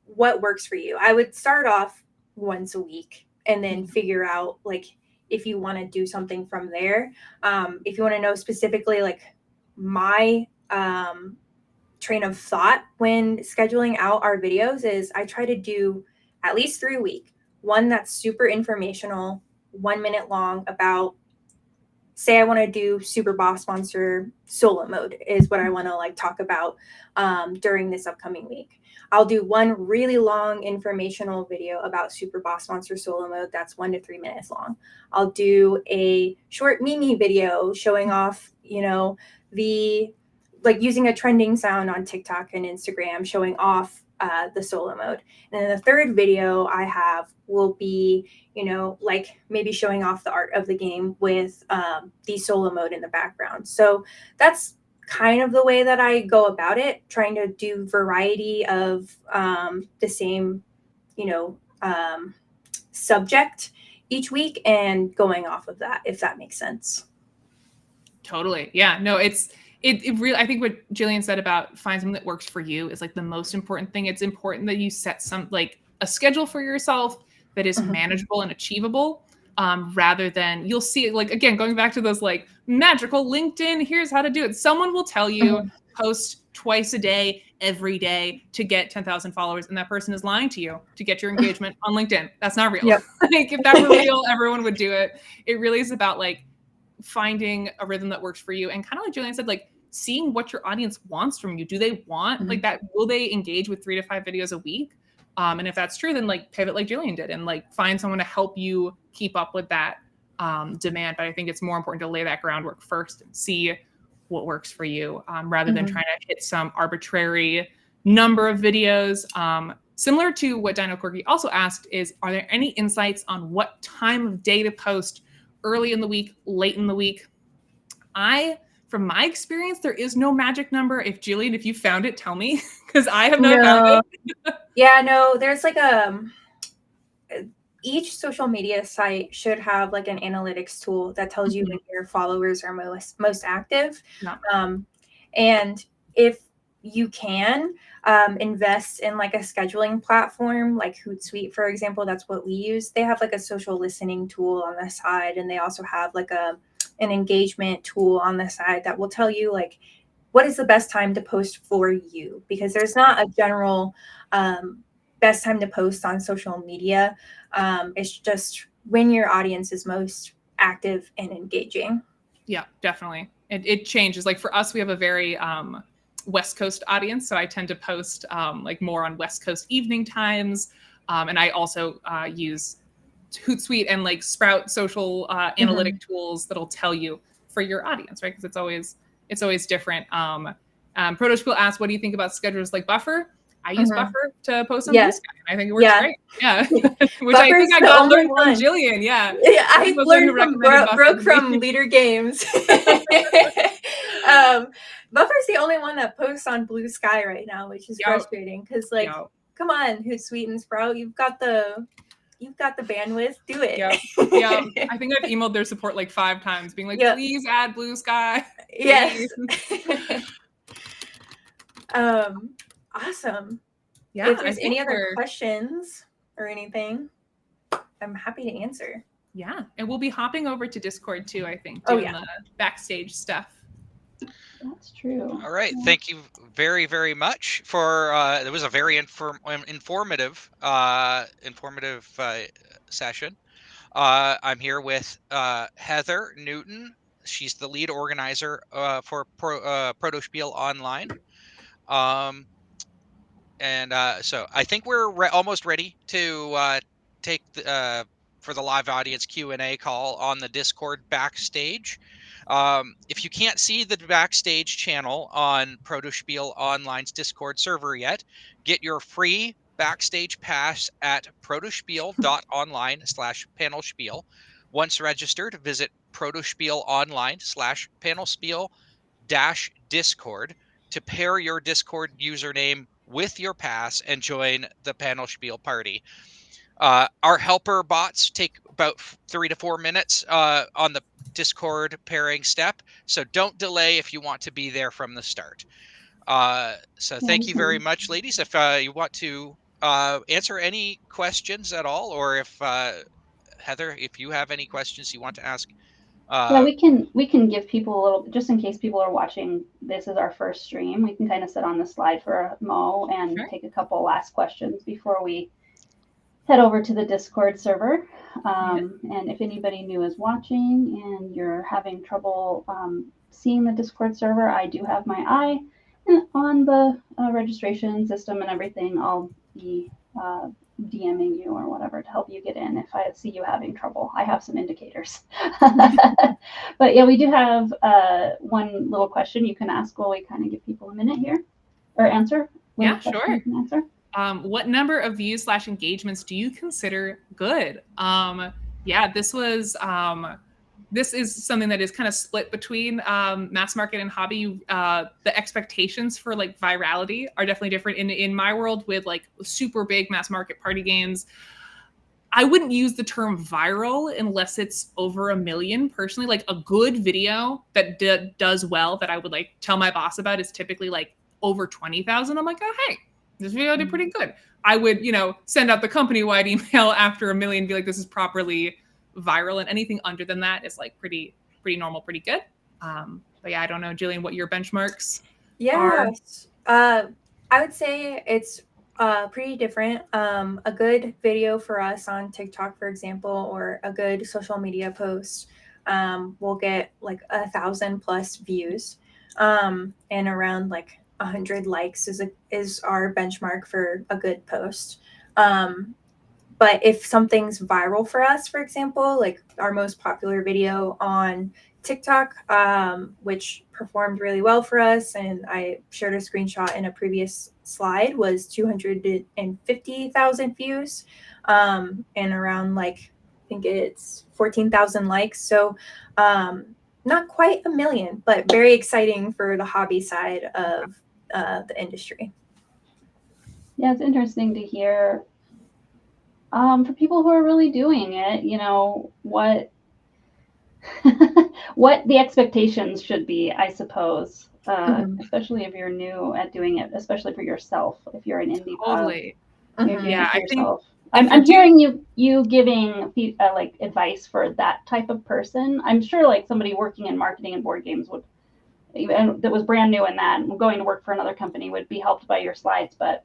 what works for you. I would start off once a week and then figure out like if you want to do something from there. If you want to know specifically like my train of thought when scheduling out our videos, is I try to do at least 3 a week. One that's super informational, 1 minute long, about, say I want to do Super Boss Monster solo mode is what I want to like talk about during this upcoming week. I'll do one really long informational video about Super Boss Monster solo mode that's 1 to 3 minutes long. I'll do a short mini video showing off, the like using a trending sound on TikTok and Instagram, showing off the solo mode. And then the third video I have will be, like maybe showing off the art of the game with the solo mode in the background. So that's kind of the way that I go about it, trying to do variety of the same, subject each week and going off of that, if that makes sense. Totally. Yeah. No, it really, I think what Jillian said about find something that works for you is like the most important thing. It's important that you set some, like a schedule for yourself that is manageable and achievable, rather than you'll see it, like, again, going back to those like magical LinkedIn, here's how to do it. Someone will tell you post twice a day, every day to get 10,000 followers. And that person is lying to you to get your engagement on LinkedIn. That's not real. Yep. Like if that were real, everyone would do it. It really is about like finding a rhythm that works for you. And kind of like Jillian said, like seeing what your audience wants from you. Do they want like that? Will they engage with 3 to 5 videos a week? And if that's true, then like pivot like Jillian did and like find someone to help you keep up with that demand. But I think it's more important to lay that groundwork first and see what works for you, rather than trying to hit some arbitrary number of videos. Similar to what Dino Corgi also asked is, are there any insights on what time of day to post, early in the week, late in the week? From my experience, there is no magic number. If Jillian, if you found it, tell me, because I have not found it. Yeah, no, there's like each social media site should have like an analytics tool that tells you when your followers are most active. Yeah. And if you can invest in like a scheduling platform like Hootsuite, for example, that's what we use. They have like a social listening tool on the side, and they also have like an engagement tool on the side that will tell you like what is the best time to post for you, because there's not a general best time to post on social media. It's just when your audience is most active and engaging. Yeah, definitely. It changes. Like for us, we have a very West Coast audience, so I tend to post like more on West Coast evening times, and I also use Hootsuite and like Sprout social analytic tools that'll tell you for your audience, right? Because it's always different. Protospiel asked, what do you think about schedules like Buffer? I use Buffer to post on Blue Sky, and I think it works great. Yeah, which I think I got learned from Jillian. Yeah, I learned from Brooke from Leader Games. Buffer's the only one that posts on Blue Sky right now, which is frustrating because, like, come on, Hootsuite and Sprout, you've got the bandwidth, do it. Yeah. I think I've emailed their support like 5 times, being like, please add Blue Sky. Yes. Awesome. Yeah. If there's any other questions or anything, I'm happy to answer. Yeah. And we'll be hopping over to Discord too, I think, doing the backstage stuff. That's true. All right. Thank you very, very much for it was a very informative session. I'm here with Heather Newton. She's the lead organizer for Protospiel Online. So I think we're almost ready to take for the live audience Q&A call on the Discord backstage. If you can't see the backstage channel on Protospiel Online's Discord server yet, get your free backstage pass at protospiel.online/panelspiel. Once registered, visit protospiel.online/panelspiel-discord to pair your Discord username with your pass and join the Panelspiel party. Our helper bots take about 3 to 4 minutes on the Discord pairing step, so don't delay if you want to be there from the start. So thank you very much, ladies. If you want to answer any questions at all, or if Heather, if you have any questions you want to ask. Yeah, we can give people a little, just in case people are watching, this is our first stream, we can kind of sit on the slide for a mo and take a couple last questions before we head over to the Discord server. And if anybody new is watching and you're having trouble seeing the Discord server, I do have my eye on the registration system and everything. I'll be DMing you or whatever to help you get in if I see you having trouble. I have some indicators. But yeah, we do have one little question you can ask while we kind of give people a minute here or answer. Yeah, sure. You can answer. What number of views / engagements do you consider good? Yeah, this is something that is kind of split between mass market and hobby. The expectations for like virality are definitely different. In my world, with like super big mass market party games, I wouldn't use the term viral unless it's over 1 million personally. Like a good video that does well that I would like tell my boss about is typically like over 20,000. I'm like, oh, hey, this video did pretty good. I would, send out the company-wide email after 1 million and be like, this is properly viral, and anything under than that is like pretty normal, pretty good. But yeah, I don't know, Jillian, what your benchmarks are. I would say it's pretty different. A good video for us on TikTok, for example, or a good social media post will get like 1,000+ views, and around like 100 likes is our benchmark for a good post. But if something's viral for us, for example, like our most popular video on TikTok, which performed really well for us, and I shared a screenshot in a previous slide, was 250,000 views, and around like, I think it's 14,000 likes. So not quite 1 million, but very exciting for the hobby side of the industry. Yeah, it's interesting to hear for people who are really doing it, what what the expectations should be, I suppose, especially if you're new at doing it, especially for yourself. If you're an indie Totally. Yeah, I think I'm hearing you giving like advice for that type of person. I'm sure like somebody working in marketing and board games would, and that was brand new in that and going to work for another company, would be helped by your slides. But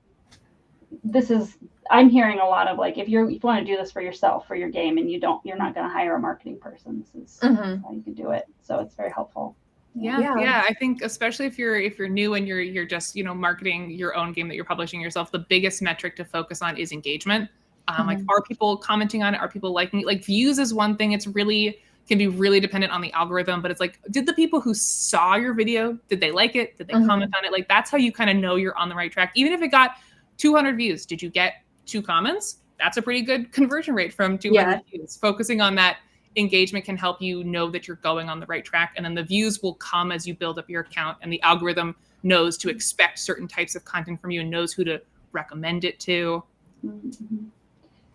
I'm hearing a lot of like, if you want to do this for yourself, for your game, and you're not going to hire a marketing person, this is how you can do it. So it's very helpful. Yeah. I think especially if you're new and you're just marketing your own game that you're publishing yourself, the biggest metric to focus on is engagement. Like, are people commenting on it? Are people liking it? Like, views is one thing. It's really can be really dependent on the algorithm, but it's like, did the people who saw your video, did they like it? Did they comment on it? Like, that's how you kind of know you're on the right track. Even if it got 200 views, did you get 2 comments? That's a pretty good conversion rate from 200 views. Focusing on that engagement can help you know that you're going on the right track. And then the views will come as you build up your account, and the algorithm knows to expect certain types of content from you and knows who to recommend it to.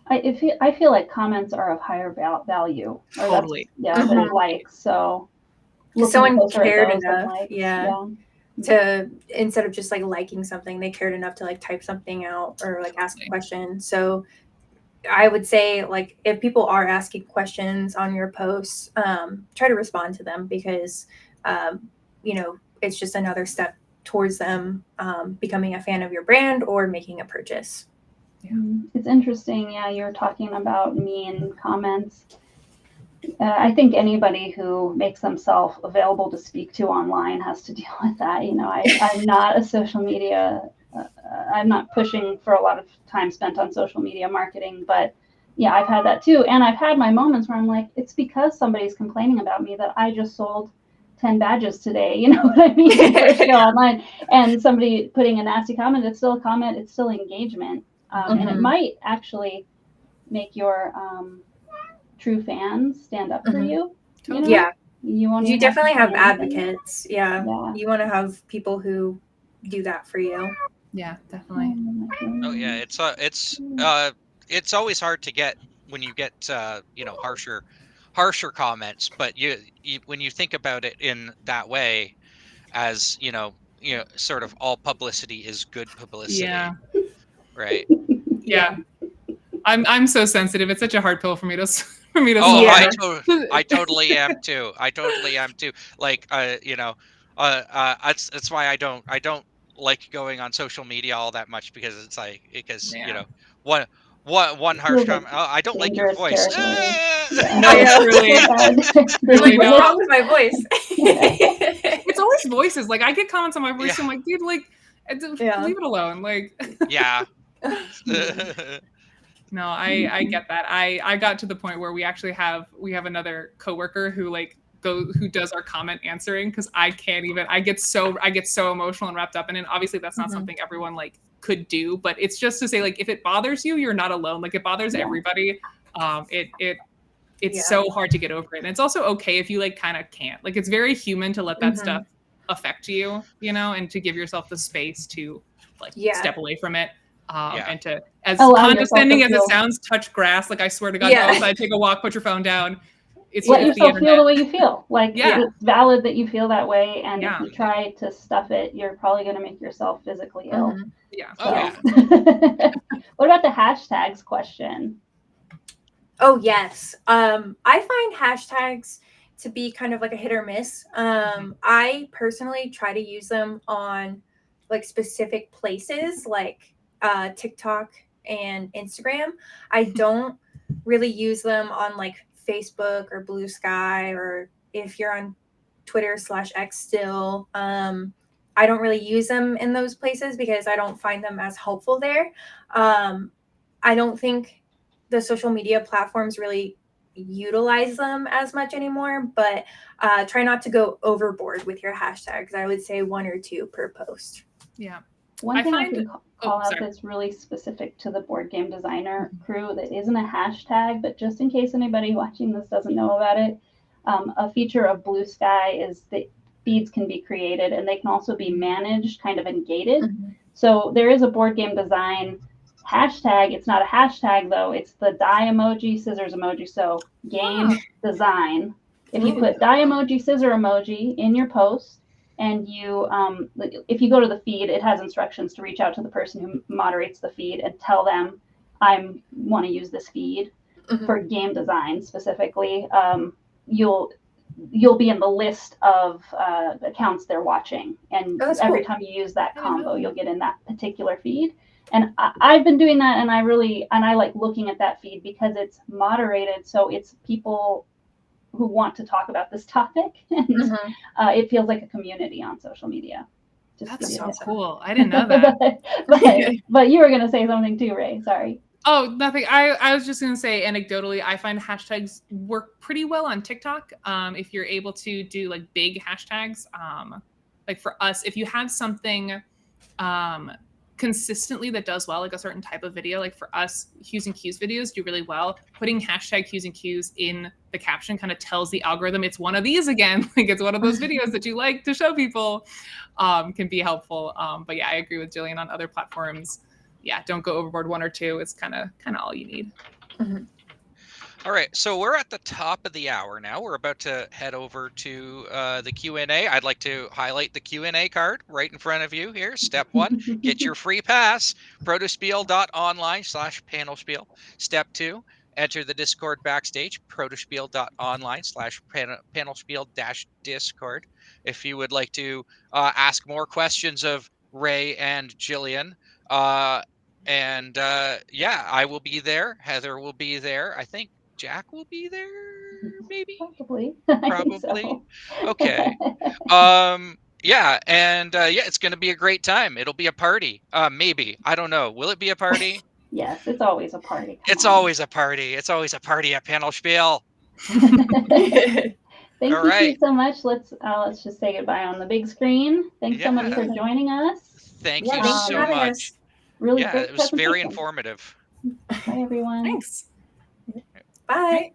I feel like comments are of higher value. Totally. Than likes. So someone cared enough, to, instead of just like liking something, they cared enough to like type something out or like ask a question. So I would say, like, if people are asking questions on your posts, try to respond to them, because it's just another step towards them becoming a fan of your brand or making a purchase. It's interesting. Yeah, you're talking about mean comments. I think anybody who makes themselves available to speak to online has to deal with that. I'm not a social media. I'm not pushing for a lot of time spent on social media marketing, but yeah, I've had that too. And I've had my moments where I'm like, it's because somebody's complaining about me that I just sold 10 badges today. You know what I mean? Online, and somebody putting a nasty comment, it's still a comment, it's still engagement. And it might actually make your true fans stand up for you. You definitely have advocates. You want to have people who do that for you. Yeah, definitely. Oh yeah, it's always hard to get when you get harsher comments, but you when you think about it in that way, as sort of all publicity is good publicity. Yeah. Right. Yeah. I'm so sensitive. It's such a hard pill for me to swallow. I totally am too. Like that's why I don't like going on social media all that much, because it's like, one harsh comment, I don't like your voice. Truly. Like, what's wrong with my voice? It's always voices. Like, I get comments on my voice, I'm like, dude, like, leave it alone. Like, yeah. No, I get that. I got to the point where we have another coworker who who does our comment answering, because I get so emotional and wrapped up in it. Obviously that's not something everyone could do, but it's just to say, if it bothers you, you're not alone. It bothers everybody. It's so hard to get over it. And it's also okay if you kind of can't. It's very human to let that stuff affect you, and to give yourself the space to step away from it. And to, as condescending as it sounds, touch grass. I swear to God, go outside, take a walk, put your phone down. Let yourself feel the way you feel. It's valid that you feel that way, and if you try to stuff it, you're probably going to make yourself physically ill. Yeah. What about the hashtags question? Oh yes. I find hashtags to be kind of a hit or miss. I personally try to use them on specific places like TikTok and Instagram. I don't really use them on Facebook or Blue Sky, or if you're on Twitter/X still. I don't really use them in those places because I don't find them as helpful there. I don't think the social media platforms really utilize them as much anymore, but try not to go overboard with your hashtags. I would say 1 or 2 per post. Yeah. One thing I can call out that's really specific to the board game designer crew that isn't a hashtag, but just in case anybody watching this doesn't know about it, a feature of Blue Sky is that feeds can be created and they can also be managed kind of and gated. So there is a board game design hashtag. It's not a hashtag though. It's the die emoji, scissors emoji. So game design. If you put die emoji, scissor emoji in your post, and you, if you go to the feed, it has instructions to reach out to the person who moderates the feed and tell them, I want to use this feed for game design specifically. You'll be in the list of accounts they're watching, and every time you use that combo, you'll get in that particular feed. And I've been doing that, and I like looking at that feed because it's moderated, so it's people who want to talk about this topic, and it feels like a community on social media. That's so cool. I didn't know that. but you were going to say something too, Ray. Sorry. Oh, nothing. I was just going to say, anecdotally, I find hashtags work pretty well on TikTok. If you're able to do big hashtags, for us, if you have something consistently that does well, a certain type of video, for us, Q's and Q's videos do really well. Putting hashtag Q's and Q's in the caption kind of tells the algorithm it's one of these again. It's one of those videos that you like to show people, can be helpful. But yeah, I agree with Jillian on other platforms. Yeah, don't go overboard 1 or 2. It's kind of all you need. All right, so we're at the top of the hour now. We're about to head over to the Q&A. I'd like to highlight the Q&A card right in front of you here. Step 1, get your free pass, protospiel.online/panelspiel. Step 2, enter the Discord backstage, protospiel.online/panelspiel-discord. If you would like to ask more questions of Ray and Jillian, yeah, I will be there. Heather will be there. I think Jack will be there, maybe. Probably. So. Okay. Yeah, and yeah, it's going to be a great time. It'll be a party. Maybe. I don't know. Will it be a party? Yes, it's always a party. It's always a party. It's always a party at Panel Spiel. Thank you so much. Let's just say goodbye on the big screen. Thanks so much for joining us. Thank you so much. Really great it was very informative. Bye, everyone. Thanks. Bye.